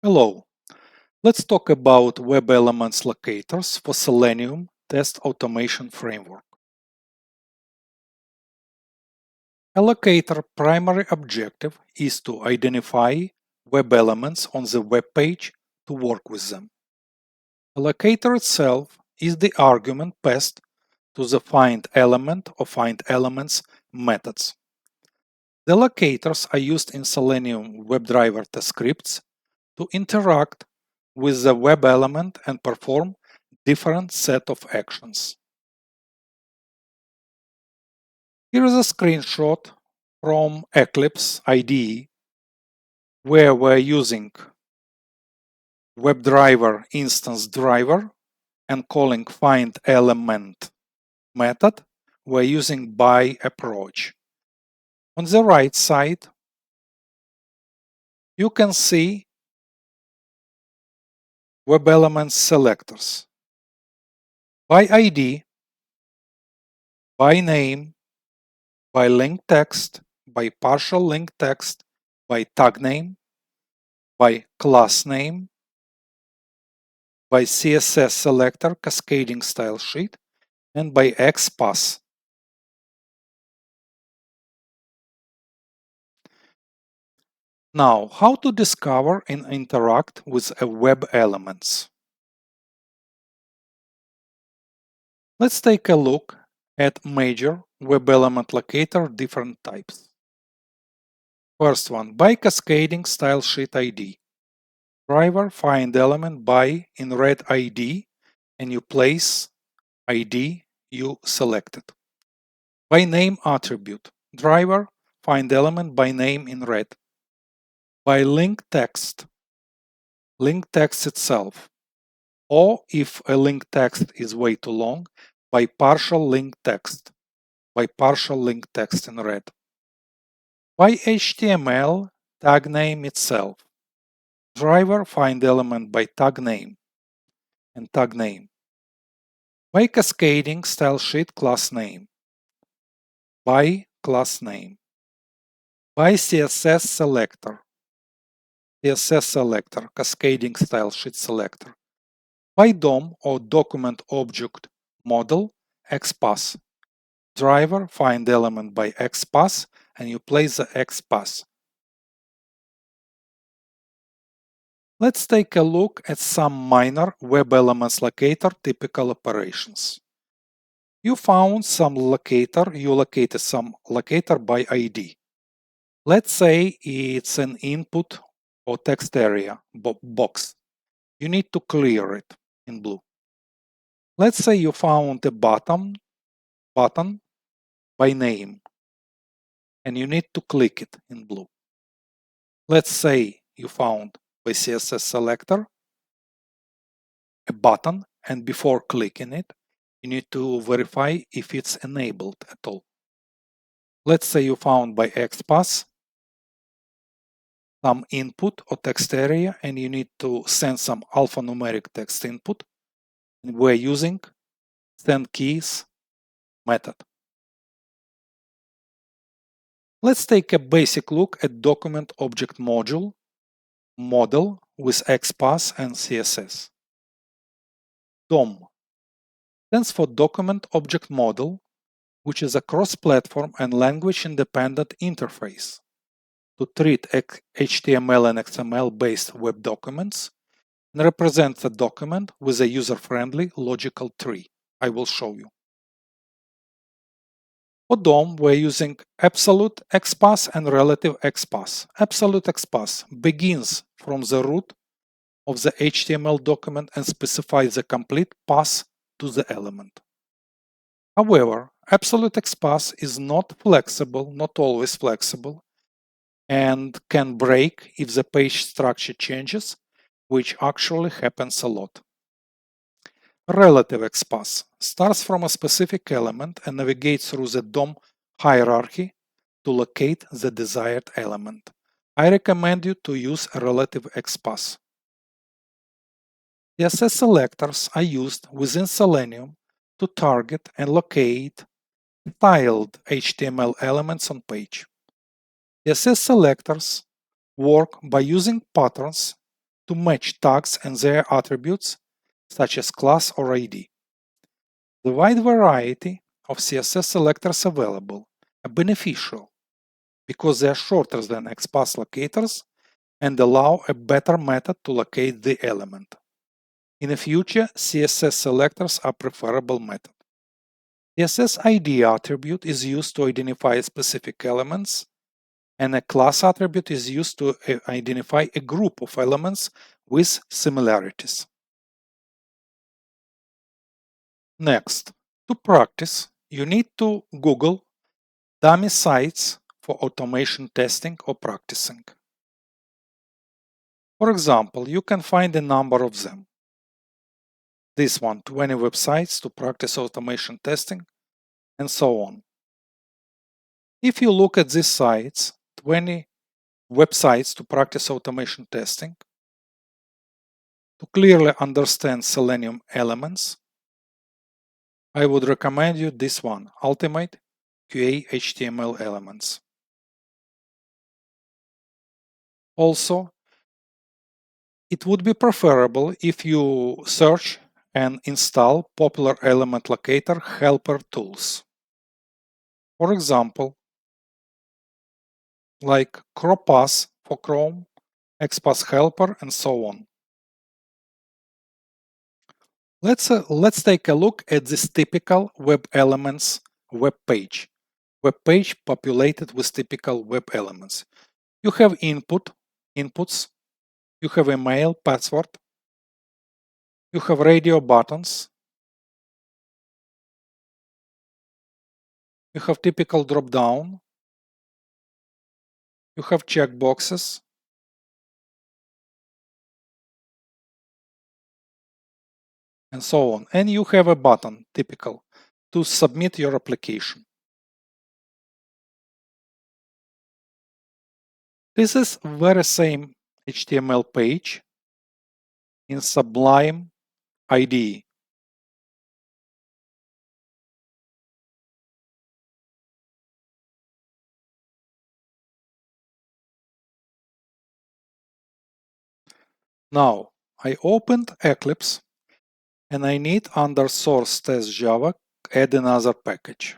Hello, let's talk about Web Elements Locators for Selenium Test Automation Framework. A locator primary objective is to identify web elements on the web page to work with them. A locator itself is the argument passed to the findElement or findElements methods. The locators are used in Selenium WebDriver test scripts to interact with the web element and perform different set of actions. Here is a screenshot from Eclipse IDE where we're using WebDriver instance driver and calling findElement method. We're using by approach. On the right side, you can see Web Elements selectors by ID, by name, by link text, by partial link text, by tag name, by class name, by CSS selector cascading style sheet, and by XPath. Now, how to discover and interact with a web elements? Let's take a look at major web element locator different types. First one, by cascading style sheet ID. Driver find element by in red ID and you place ID you selected. By name attribute. Driver find element by name in red. By link text itself. Or if a link text is way too long, by partial link text in red. By HTML tag name itself. Driver find element by tag name and tag name. By cascading style sheet class name. By class name. By CSS selector. CSS selector, cascading style sheet selector. By DOM or document object model XPath. Driver find element by XPath and you place the XPath. Let's take a look at some minor Web Elements Locator typical operations. You found some locator, you located some locator by ID. Let's say it's an input or text area box. You need to clear it in blue. Let's say you found a button by name and you need to click it in blue. Let's say you found by CSS selector a button and before clicking it, you need to verify if it's enabled at all. Let's say you found by XPath some input or text area and you need to send some alphanumeric text input. And we're using sendKeys method. Let's take a basic look at document object model with XPath and CSS. DOM stands for Document Object Model, which is a cross-platform and language-independent interface to treat HTML and XML-based web documents and represents a document with a user-friendly logical tree. I will show you. For DOM, we're using absolute XPath and relative XPath. Absolute XPath begins from the root of the HTML document and specifies the complete path to the element. However, absolute XPath is not flexible, not always flexible, and can break if the page structure changes, which actually happens a lot. Relative XPath starts from a specific element and navigates through the DOM hierarchy to locate the desired element. I recommend you to use a relative XPath. CSS selectors are used within Selenium to target and locate styled HTML elements on page. CSS selectors work by using patterns to match tags and their attributes, such as class or ID. The wide variety of CSS selectors available are beneficial because they are shorter than XPath locators and allow a better method to locate the element. In the future, CSS selectors are preferable method. CSS ID attribute is used to identify specific elements, and a class attribute is used to identify a group of elements with similarities. Next, to practice, you need to Google dummy sites for automation testing or practicing. For example, you can find a number of them. This one, 20 websites to practice automation testing, and so on. If you look at these sites, 20 websites to practice automation testing, to clearly understand Selenium elements, I would recommend you this one, Ultimate QA HTML Elements. Also, it would be preferable if you search and install popular element locator helper tools. For example, like ChroPass for Chrome, XPath Helper, and so on. Let's take a look at this typical Web Elements web page populated with typical web elements. You have inputs, you have email, password, you have radio buttons, you have typical drop-down, you have checkboxes, and so on. And you have a button, typical, to submit your application. This is very same HTML page in Sublime IDE. Now, I opened Eclipse and I need under source test Java add another package.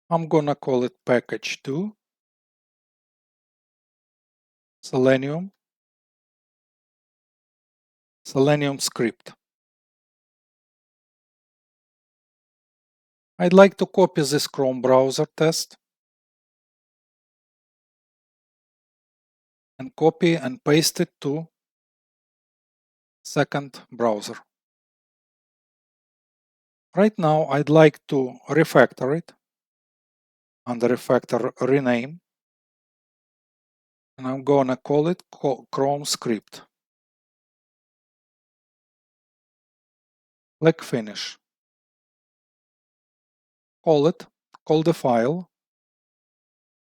I'm gonna call it package 2, Selenium script. I'd like to copy this Chrome browser test and copy and paste it to second browser. Right now, I'd like to refactor it. Under refactor, rename, and I'm gonna call it Chrome script. Click finish. Call the file,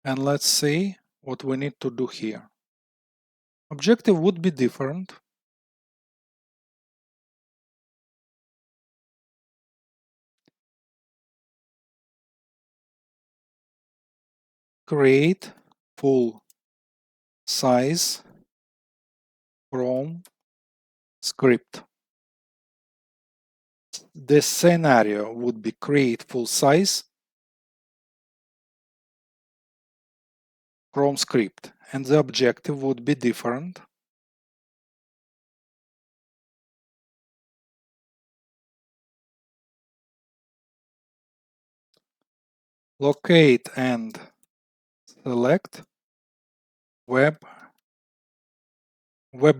and let's see what we need to do here. Objective would be different. Create full size Chrome script. The scenario would be create full size Chrome script, and the objective would be different. Locate and select web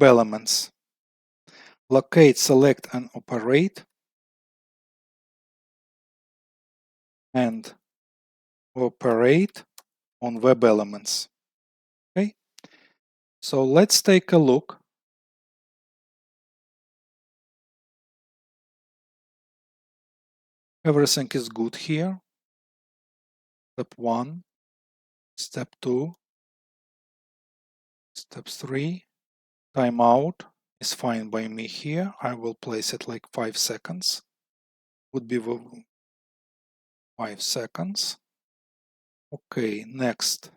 elements. Locate, select, and operate, and operate on web elements. Okay, so let's take a look. Everything is good here. Step 1, step 2, step 3. Timeout is fine by me here. I will place it like 5 seconds. Would be 5 seconds. Okay, next.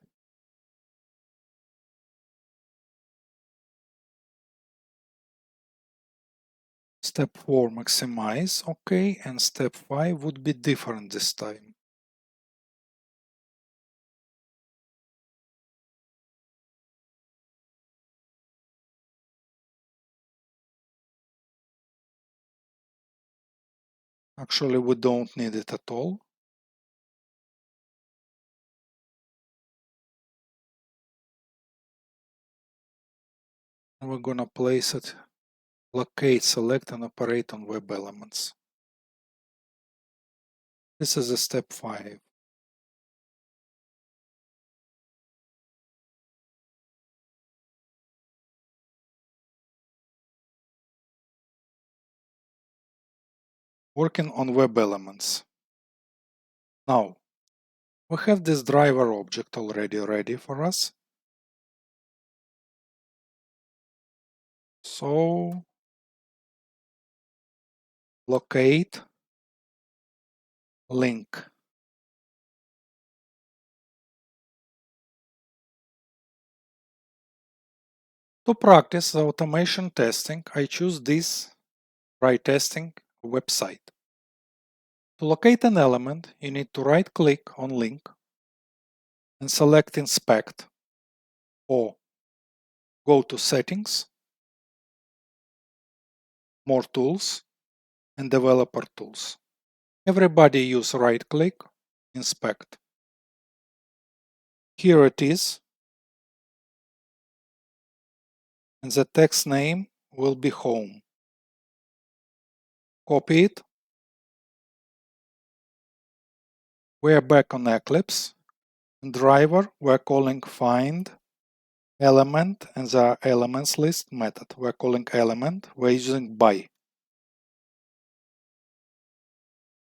Step 4 maximize, okay, and step 5 would be different this time. Actually, we don't need it at all. We're gonna place it, locate, select, and operate on web elements. This is a step 5. Working on web elements. Now, we have this driver object already ready for us. So, locate, link. To practice the automation testing, I choose this Try Testing website. To locate an element, you need to right-click on link and select Inspect, or go to Settings, More Tools, and Developer Tools. Everybody use right-click, Inspect. Here it is, and the text name will be Home. Copy it. We're back on Eclipse. In driver, we're calling find element and the elements list method. We're calling element, we're using by.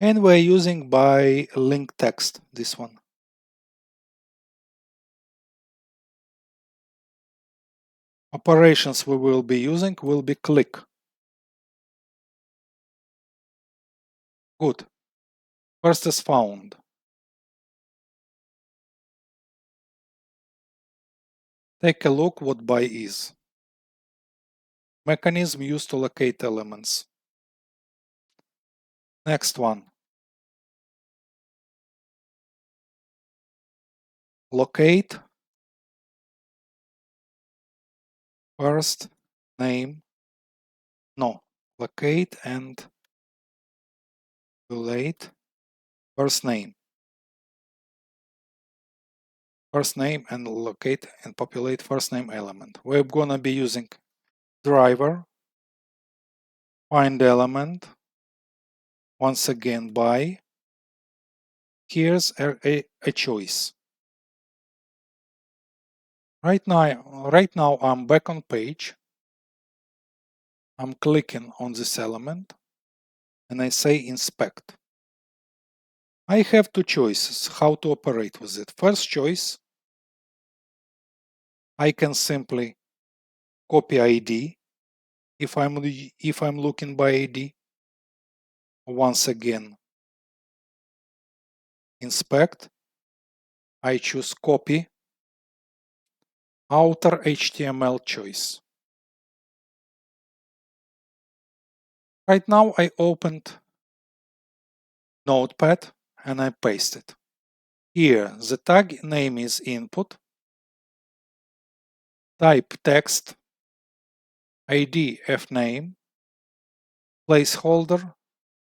And we're using by link text, this one. Operations we will be using will be click. Good. First is found. Take a look what by is. Mechanism used to locate elements. Next one. Locate first name. No. Locate and populate first name. First name and locate and populate first name element. We're gonna be using driver, find element, once again by. Here's a choice. Right now I'm back on page. I'm clicking on this element and I say inspect. I have two choices how to operate with it. First choice, I can simply copy ID if I'm looking by ID. Once again, inspect. I choose copy, outer HTML choice. Right now I opened Notepad and I paste it. Here the tag name is input, type text, ID fname, placeholder,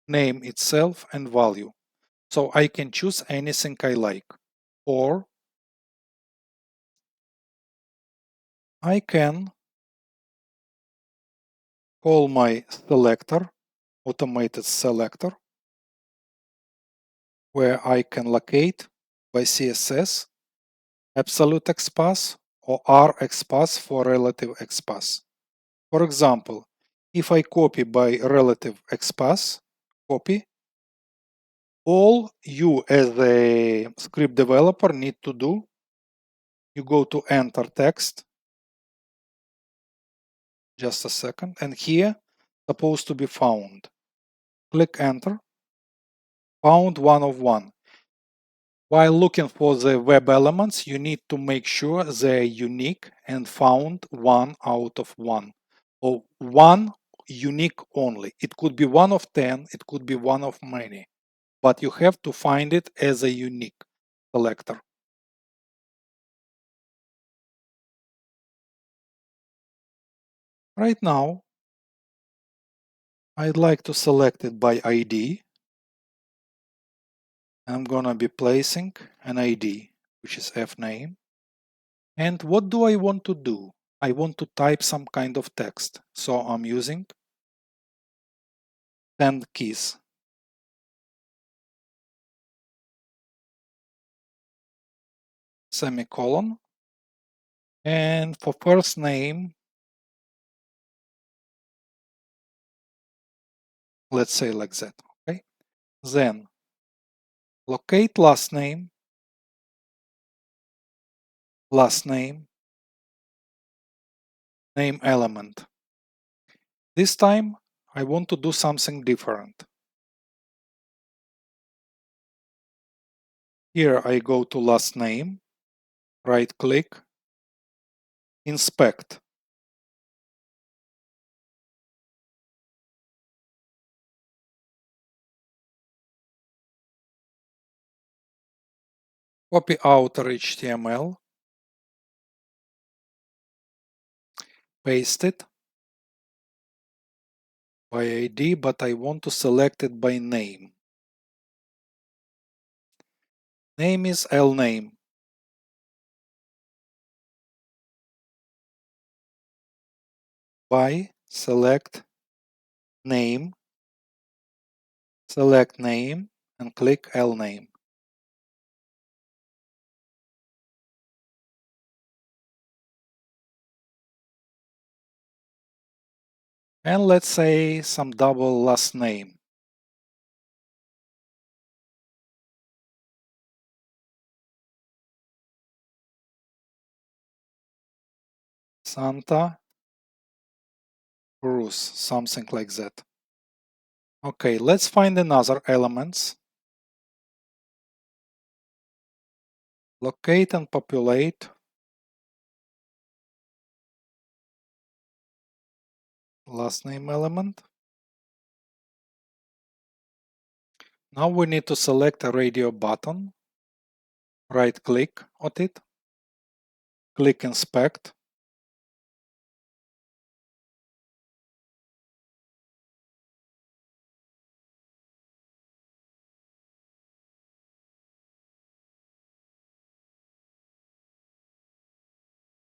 name itself and value. So I can choose anything I like. Or I can call my selector, automated selector, where I can locate by CSS, absolute XPath or RXPath for relative XPath. For example, if I copy by relative XPath, copy, all you as a script developer need to do, you go to enter text, just a second, and here supposed to be found. Click enter, found one of one. While looking for the web elements, you need to make sure they're unique and found one out of one, or one unique only. It could be one of 10, it could be one of many, but you have to find it as a unique selector. Right now, I'd like to select it by ID. I'm gonna be placing an ID, which is fname. And what do I want to do? I want to type some kind of text. So I'm using send keys. Semicolon. And for first name, let's say like that, okay? Then locate last name, name element. This time I want to do something different. Here I go to last name, right click, inspect. Copy outer HTML, paste it by ID, but I want to select it by name. Name is lname. By select name, and click lname. And let's say some double last name. Santa Cruz, something like that. Okay, let's find another elements. Locate and populate. Last name element. Now we need to select a radio button. Right click on it. Click inspect.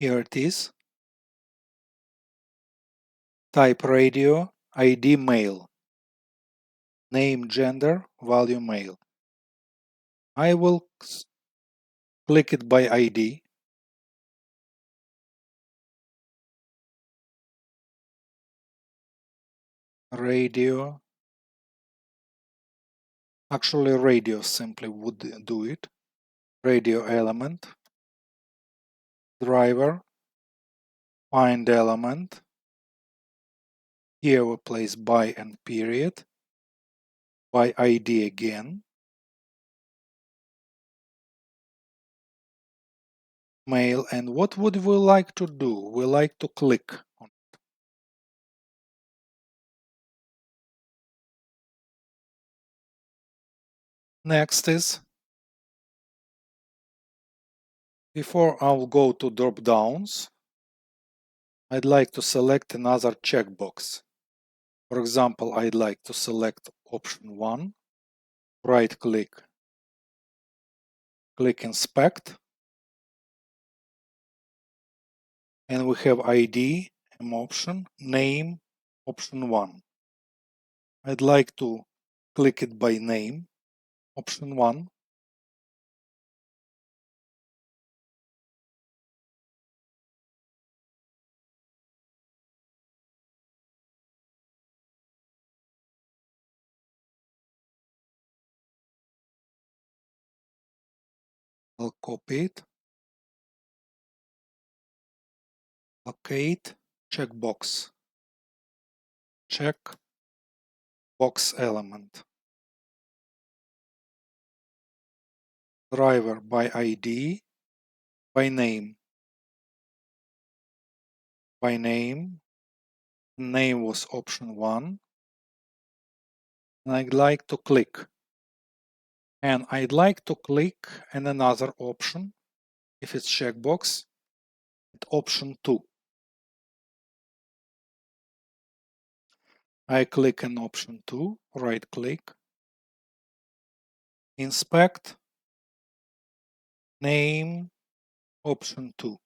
Here it is. Type radio, ID male. Name, gender, value male. I will click it by ID. Radio. Actually, radio simply would do it. Radio element. Driver. Find element. Here we place by and period. By ID again. Mail. And what would we like to do? We like to click on it. Next is, before I'll go to drop downs, I'd like to select another checkbox. For example, I'd like to select option 1, right click, click inspect, and we have ID, option, name, option 1. I'd like to click it by name, option 1. I'll copy it, locate, checkbox, check box element. Driver by ID, by name, Name was option 1. And I'd like to click. And I'd like to click on another option, if it's checkbox, at option 2. I click on option 2, right click, inspect, name, option 2.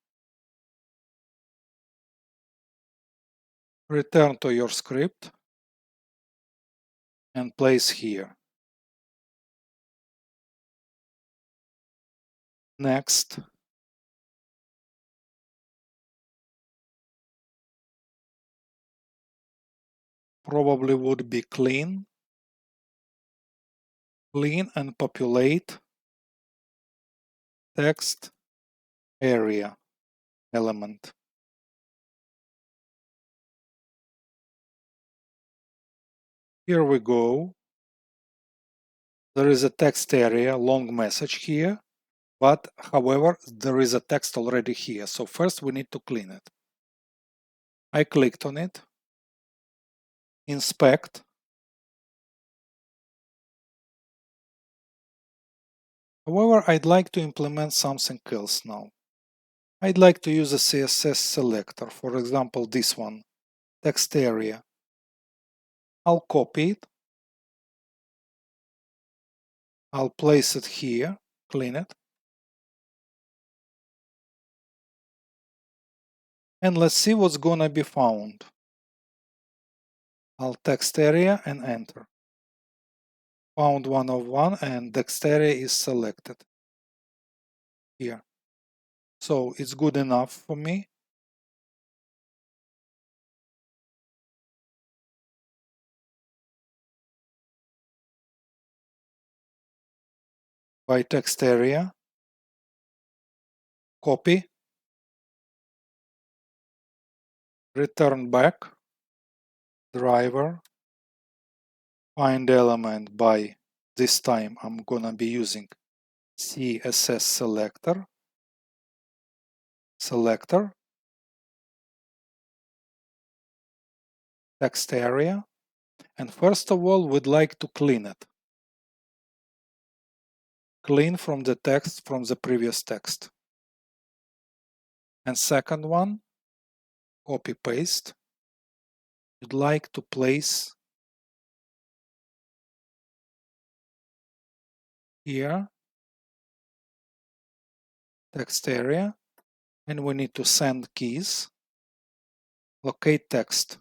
Return to your script and place here. Next. Probably would be clean. Clean and populate text area element. Here we go. There is a text area, long message here, but however, there is a text already here. So first we need to clean it. I clicked on it, inspect. However, I'd like to implement something else now. I'd like to use a CSS selector, for example, this one, text area. I'll copy it. I'll place it here, clean it. And let's see what's gonna be found. I'll text area and enter. Found one of one and text area is selected here. So it's good enough for me. By text area, copy, return back, driver, find element by, this time I'm gonna be using CSS selector, text area, and first of all we'd like to clean it. Clean from the text from the previous text. And second one, copy paste. You'd like to place here text area, and we need to send keys, locate text.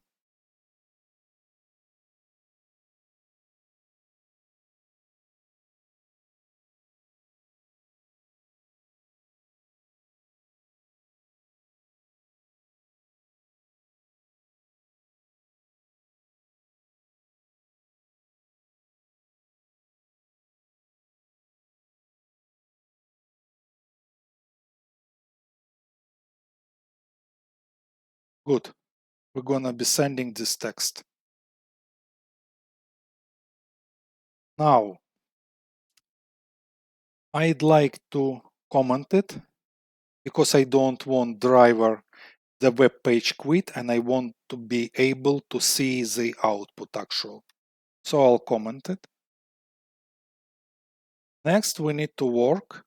Good. We're gonna be sending this text. Now, I'd like to comment it because I don't want driver the web page quit and I want to be able to see the output actual. So I'll comment it. Next, we need to work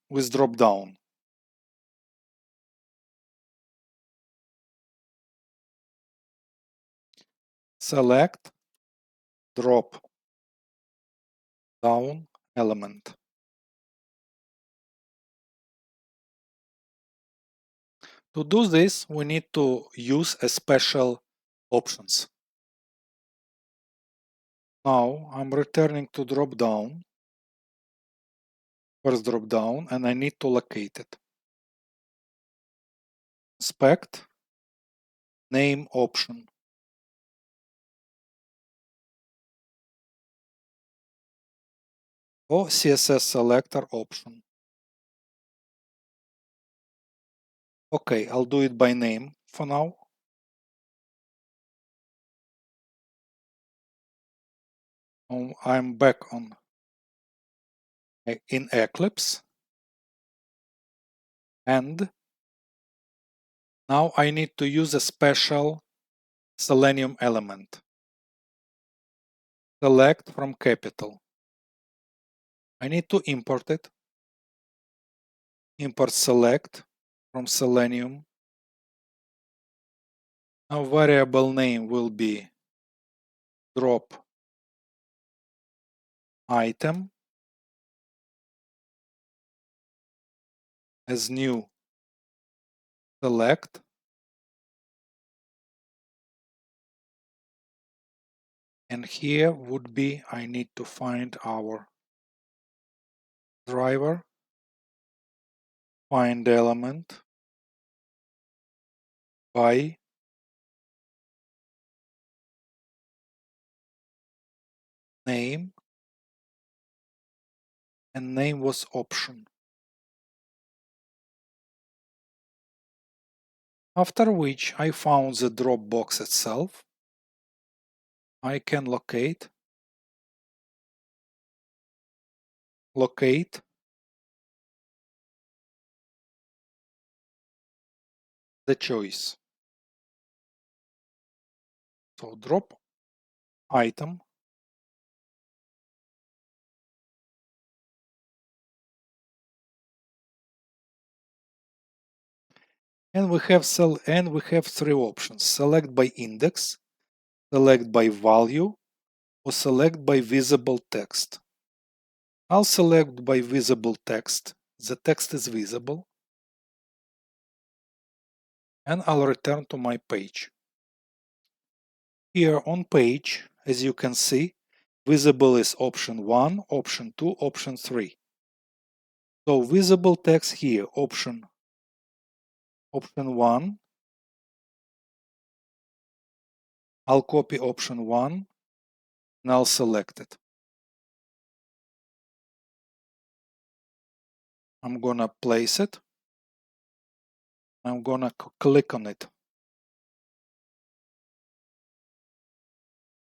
with drop down. Select drop down element. To do this, we need to use a special options. Now I'm returning to drop down, first drop down, and I need to locate it. Inspect, name option. Or CSS selector option. Okay, I'll do it by name for now. I'm back on in Eclipse and Now I need to use a special Selenium element. Select from capital. I need to import it. Import select from Selenium. Now variable name will be drop item as new select, and here would be I need to find our driver, find element by name, and name was option. After which I found the drop box itself. I can locate the choice. So drop item, and we have three options: select by index, select by value, or select by visible text. I'll select by visible text. The text is visible, and I'll return to my page. Here on page, as you can see, visible is option 1, option 2, option 3. So visible text here, option 1. I'll copy option 1 and I'll select it. I'm gonna place it. I'm gonna click on it.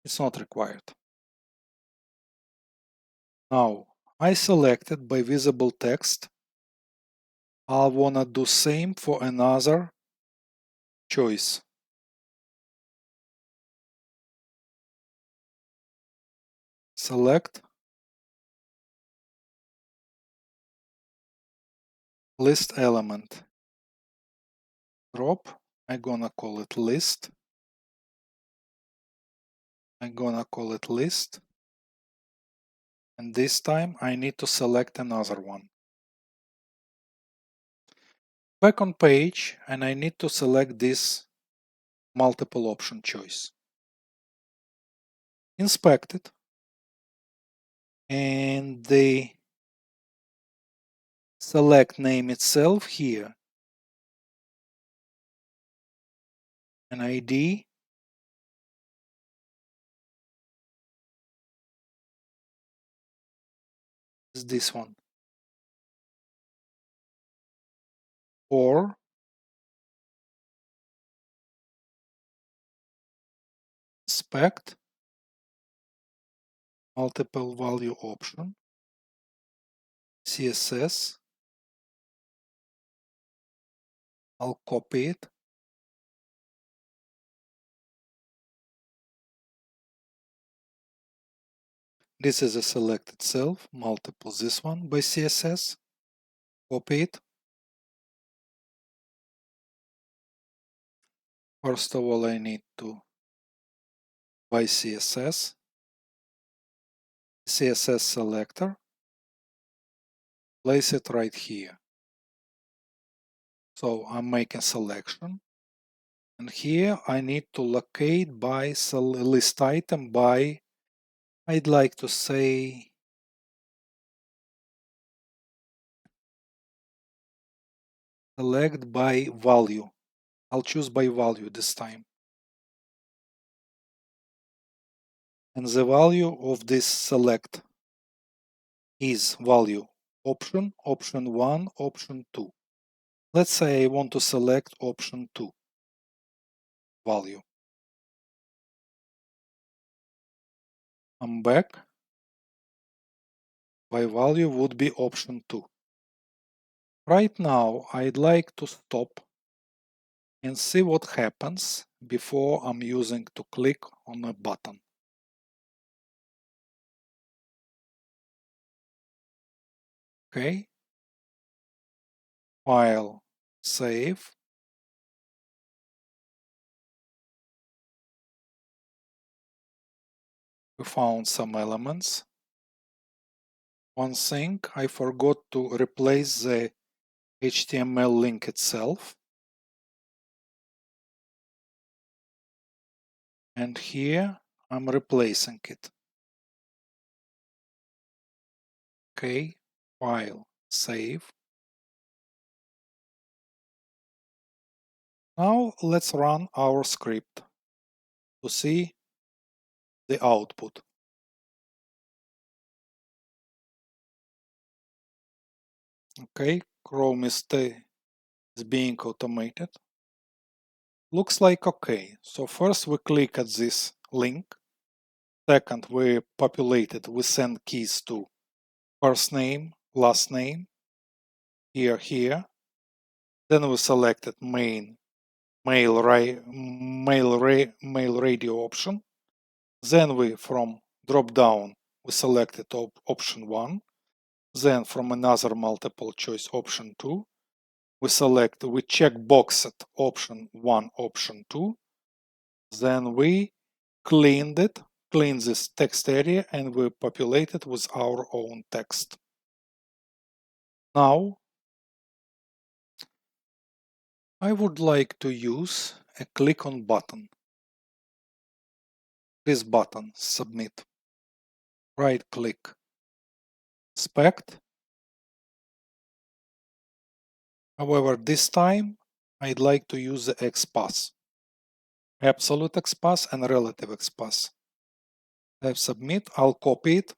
It's not required. Now I selected by visible text. I wanna do same for another choice. Select list element. Drop. I'm gonna call it list. I'm gonna call it list. And this time I need to select another one. Back on page, and I need to select this multiple option choice. Inspect it. And the select name itself here, an ID, is this one, or inspect multiple value option, CSS. I'll copy it. This is a select itself, multiple this one by CSS. Copy it. First of all, I need to by CSS selector, place it right here. So I'm making selection, and here I need to locate by list item by, I'd like to say, select by value. I'll choose by value this time. And the value of this select is value option, option 1, option 2. Let's say I want to select option 2 value. I'm back. By value would be option 2. Right now, I'd like to stop and see what happens before I'm using to click on a button. Okay. File, save. We found some elements. One thing, I forgot to replace the HTML link itself. And here I'm replacing it. Okay, file, save. Now let's run our script to see the output. Okay, Chrome is being automated. Looks like okay. So first we click at this link. Second, we populate it. We send keys to first name, last name, here. Then we selected mail radio option. Then we from drop down we selected option 1. Then from another multiple choice option 2, we check boxed option 1, option 2. Then we clean this text area, and we populate it with our own text. Now I would like to use a click on button. This button, submit. Right click, inspect. However, this time I'd like to use the XPath, absolute XPath and relative XPath. Type submit, I'll copy it.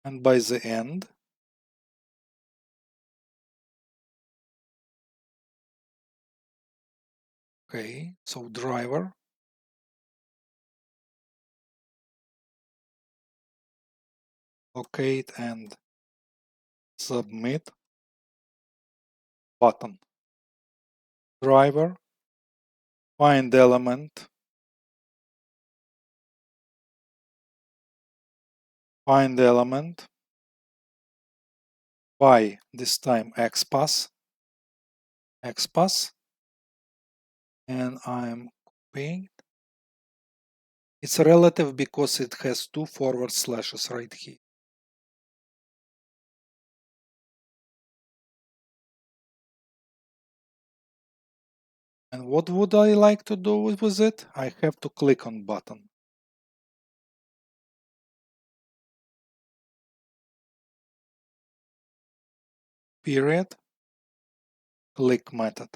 And by the end, okay, so driver, locate and submit button. Driver, find element, by this time XPath, and I'm copying. It's relative because it has 2 forward slashes right here. And what would I like to do with it? I have to click on button. Period. Click method.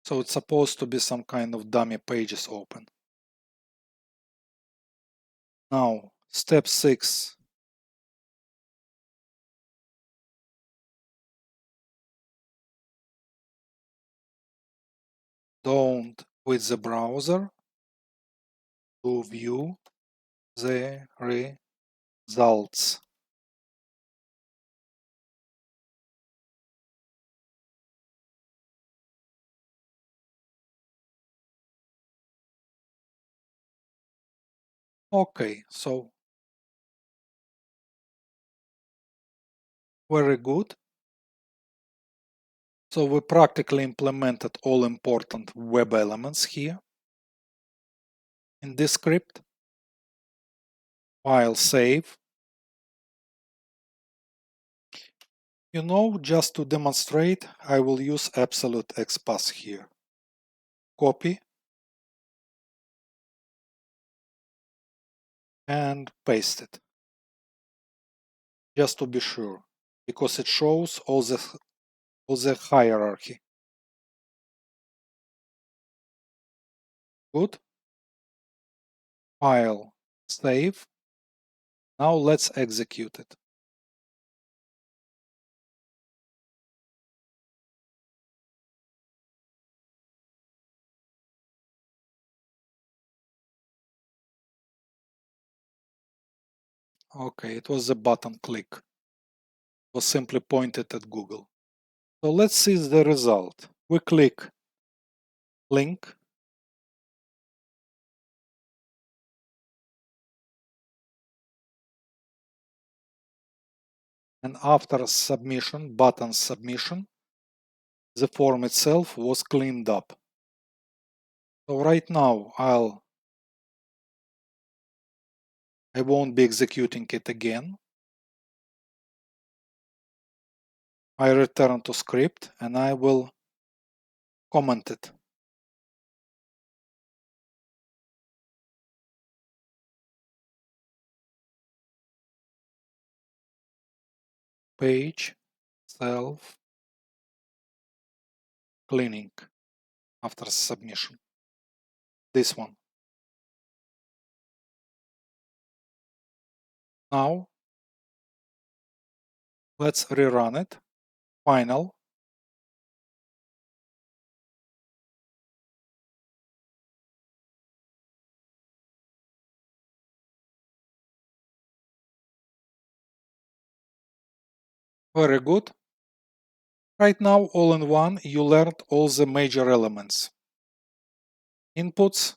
So it's supposed to be some kind of dummy pages open. Now, step 6. Don't quit the browser to view the results. Okay, so very good. So we practically implemented all important web elements here in this script. File, save. Just to demonstrate, I will use absolute XPath here. Copy and paste it, just to be sure, because it shows all the hierarchy. Good. File, save. Now let's execute it. Okay, it was a button click. It was simply pointed at Google. So let's see the result. We click link. And after submission, button submission, the form itself was cleaned up. So right now I won't be executing it again. I return to script and I will comment it. Page self cleaning after submission. This one. Now let's rerun it. Final. Very good. Right now, all in one, you learned all the major elements. Inputs,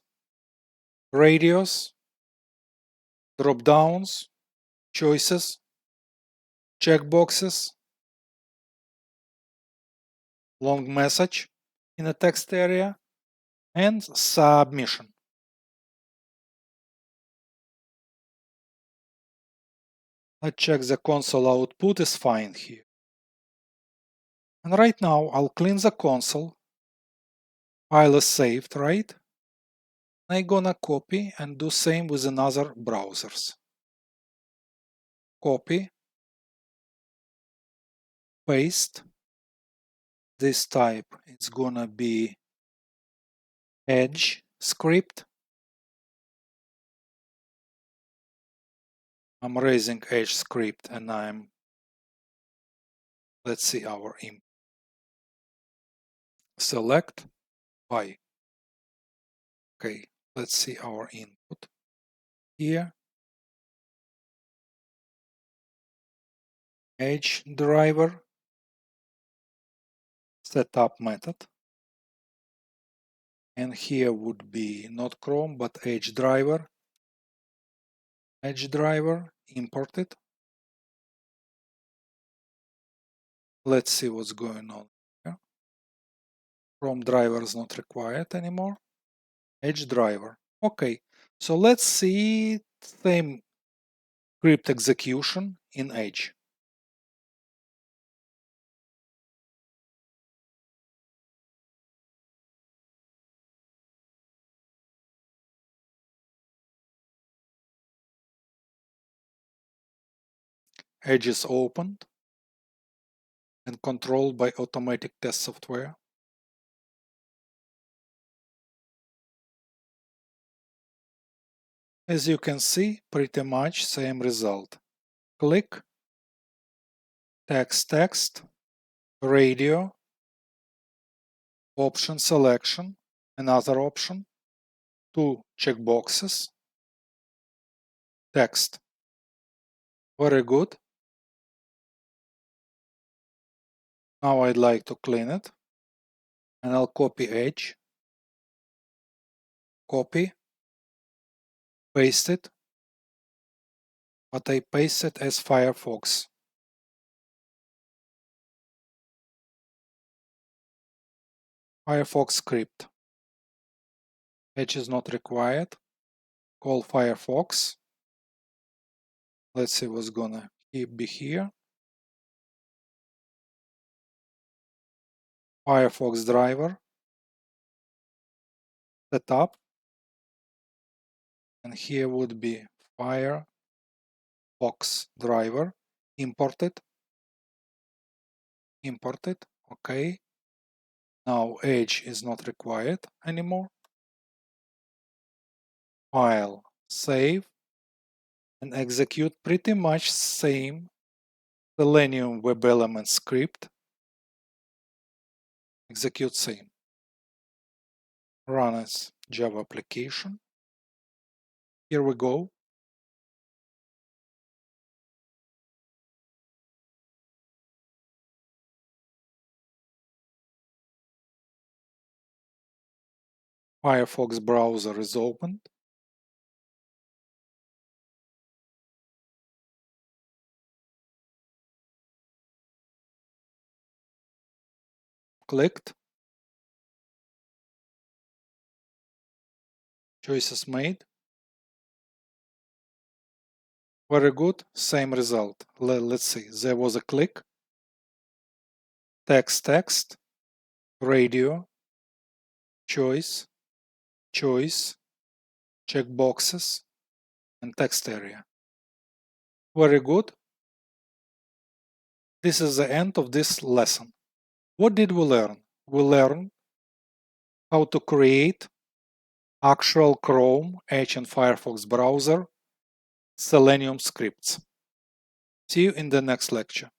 radios, drop-downs, choices, checkboxes, long message in a text area, and submission. Let's check the console output is fine here. And right now I'll clean the console. File is saved, right? I'm gonna copy and do same with another browsers. Copy, paste. This type it's gonna be Edge script. I'm raising Edge script and let's see our input. Select by. Okay, let's see our input here. Edge driver, setup method. And here would be not Chrome, but Edge driver. Edge driver imported. Let's see what's going on here. Chrome driver is not required anymore. Edge driver. Okay, so let's see same script execution in Edge. Edge is opened and controlled by automatic test software. As you can see, pretty much same result. Click, text, radio, option selection, another option, two checkboxes, text. Very good. Now I'd like to clean it and I'll copy Edge, copy, paste it, but I paste it as Firefox. Firefox script. Edge is not required. Call Firefox. Let's see what's gonna be here. Firefox driver. Setup. And here would be Firefox driver. Imported. Imported. Okay. Now Edge is not required anymore. File, save, and execute pretty much same Selenium Web Elements script. Execute same. Run as Java application. Here we go. Firefox browser is opened. Clicked. Choices made. Very good. Same result. Let's see. There was a click. Text, radio, choice, checkboxes, and text area. Very good. This is the end of this lesson. What did we learn? We learned how to create actual Chrome, Edge, and Firefox browser Selenium scripts. See you in the next lecture.